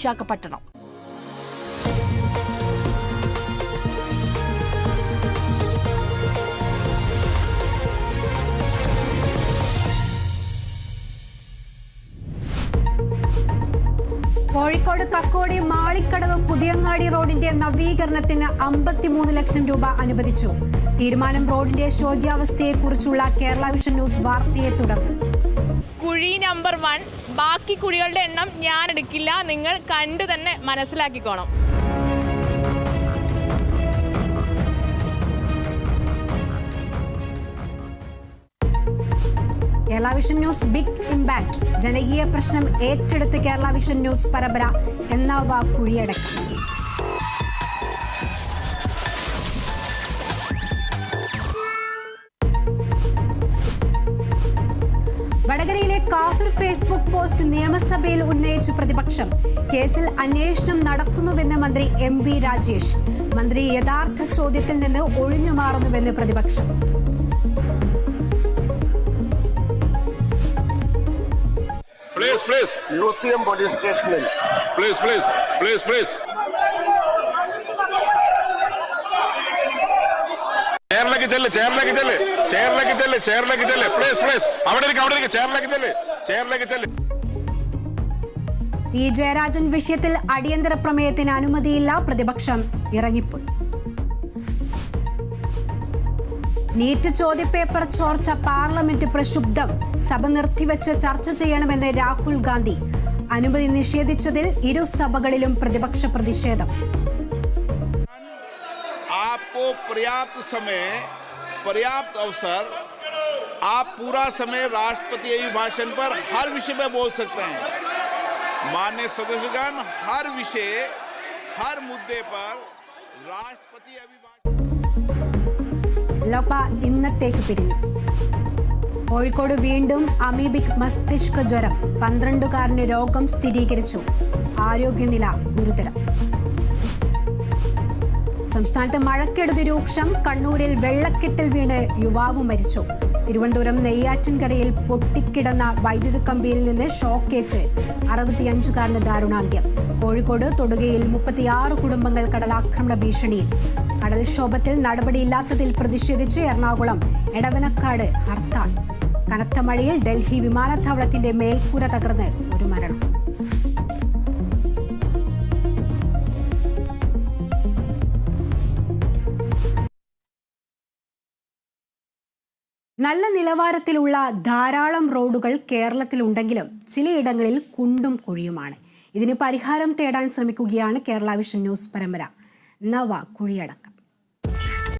വിശാഖപട്ടണം. കോഴിക്കോട് കക്കോടി മാളിക്കടവ് പുതിയങ്ങാടി റോഡിന്റെ നവീകരണത്തിന് 53 ലക്ഷം രൂപ അനുവദിച്ചു. തീരുമാനം റോഡിന്റെ ശോച്യാവസ്ഥയെക്കുറിച്ചുള്ള കേരള വിഷൻ ന്യൂസ് വാർത്തയെ തുടർന്ന്. കുഴി നമ്പർ 1, ബാക്കി കുഴികളുടെ എണ്ണം ഞാൻ എടുക്കില്ല, നിങ്ങൾ കണ്ടു തന്നെ മനസ്സിലാക്കിക്കോണം. Kerala Vision News Big Impact. ജനകീയ പ്രശ്നം ഏറ്റെടുത്ത് കേരള വിഷൻ ന്യൂസ് പരമ്പര എന്നാവാ കുഴിയടക്കം. വടകരയിലെ കാഫിർ ഫേസ്ബുക്ക് പോസ്റ്റ് നിയമസഭയിൽ ഉന്നയിച്ച് പ്രതിപക്ഷം. കേസിൽ അന്വേഷണം നടക്കുന്നുവെന്ന് മന്ത്രി MB രാജേഷ്. മന്ത്രി യഥാർത്ഥ ചോദ്യത്തിൽ നിന്ന് ഒഴിഞ്ഞുമാറുന്നുവെന്ന് പ്രതിപക്ഷം. Please. Museum police station. Please. ചെയറിലേക്ക് ചെല്ല്. പ്ലീസ്. അവിടെ ചെയറിലേക്ക് ചെല്ല്. പി ജയരാജൻ വിഷയത്തിൽ അടിയന്തര പ്രമേയത്തിന് അനുമതിയില്ല, പ്രതിപക്ഷം ഇറങ്ങിപ്പോയി. നീറ്റ് ചോദ്യപേപ്പർ ചോർച്ച പാർലമെന്റ് പ്രക്ഷുബ്ധം. സഭ നിർത്തിവെച്ച് ചർച്ച ചെയ്യണമെന്ന് രാഹുൽ ഗാന്ധി. അനുമതി നിഷേധിച്ചതിൽ ഇരു സഭകളിലും പ്രതിപക്ഷ പ്രതിഷേധം. आपको पर्याप्त समय, पर्याप्त अवसर, आप पूरा समय राष्ट्रपति अभिभाषण पर हर विषय में बोल सकते हैं. माननीय सदस्यगण, हर विषय, हर मुद्दे पर राष्ट्रपति ലോക ഇന്നത്തേക്ക് പിരിഞ്ഞു. കോഴിക്കോട് വീണ്ടും അമീബിക് മസ്തിഷ്ക ജ്വരം. 12കാരന് രോഗം സ്ഥിരീകരിച്ചു. ആരോഗ്യനില ഗുരുതരം. സംസ്ഥാനത്ത് മഴക്കെടുതി രൂക്ഷം. കണ്ണൂരിൽ വെള്ളക്കെട്ടിൽ വീണ് യുവാവ് മരിച്ചു. തിരുവനന്തപുരം നെയ്യാറ്റിൻകരയിൽ പൊട്ടിക്കിടന്ന വൈദ്യുതി കമ്പിയിൽ നിന്ന് ഷോക്കേറ്റ് 65കാരന് ദാരുണാന്ത്യം. കോഴിക്കോട് തൊടുകയിൽ 36 കുടുംബങ്ങൾ കടലാക്രമണ ഭീഷണിയിൽ. കടൽക്ഷോഭത്തിൽ നടപടിയില്ലാത്തതിൽ പ്രതിഷേധിച്ച് എറണാകുളം എടവനക്കാട് ഹർത്താൽ. കനത്ത മഴയിൽ ഡൽഹി വിമാനത്താവളത്തിന്റെ മേൽക്കൂര തകർന്ന് ഒരു മരണം. നല്ല നിലവാരത്തിലുള്ള ധാരാളം റോഡുകൾ കേരളത്തിലുണ്ടെങ്കിലും ചിലയിടങ്ങളിൽ കുണ്ടും കുഴിയുമാണ്. ഇതിന് പരിഹാരം തേടാൻ ശ്രമിക്കുകയാണ് കേരള വിഷൻ ന്യൂസ് പരമ്പര നവ കുഴിയടക്കം.